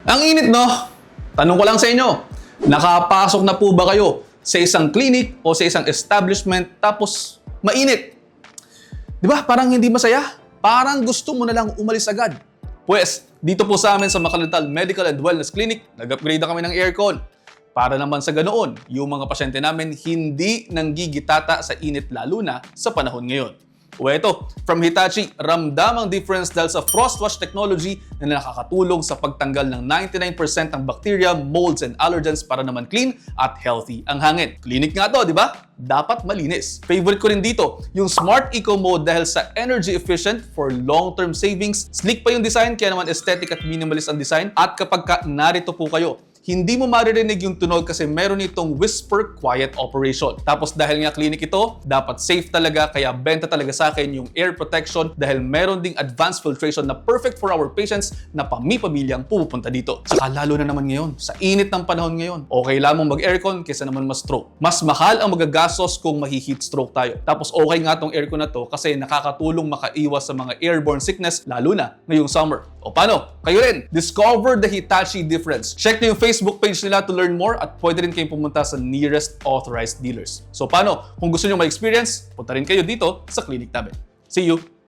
Ang init, no? Tanong ko lang sa inyo, nakapasok na po ba kayo sa isang clinic o sa isang establishment tapos mainit? Di ba? Parang hindi masaya. Parang gusto mo na lang umalis agad. Pues, dito po sa amin sa Makalantal Medical and Wellness Clinic, nag-upgrade na kami ng aircon. Para naman sa ganoon, yung mga pasyente namin hindi nanggigitata sa init lalo na sa panahon ngayon. O eto, from Hitachi, ramdam ang difference dahil sa Frostwash technology na nakakatulong sa pagtanggal ng 99% ng bacteria, molds, and allergens para naman clean at healthy ang hangin. Clinic nga to, di ba? Dapat malinis. Favorite ko rin dito, yung Smart Eco Mode dahil sa energy efficient for long-term savings. Sleek pa yung design, kaya naman aesthetic at minimalist ang design. At kapag narito po kayo, hindi mo maririnig yung tunog kasi meron itong whisper quiet operation. Tapos dahil nga clinic ito, dapat safe talaga kaya benta talaga sa akin yung air protection dahil meron ding advanced filtration na perfect for our patients na pami-pamilyang pupunta dito. Saka lalo na naman ngayon, sa init ng panahon ngayon, okay lamang mag-aircon kaysa naman ma-stroke. Mas mahal ang magagastos kung mahi-heat stroke tayo. Tapos okay nga tong aircon na to kasi nakakatulong makaiwas sa mga airborne sickness lalo na ngayong summer. O paano? Kayo rin, discover the Hitachi difference. Check nyo yung Facebook page nila to learn more at pwede rin kayong pumunta sa nearest authorized dealers. So paano? Kung gusto nyo ma-experience, punta rin kayo dito sa clinic namin. See you!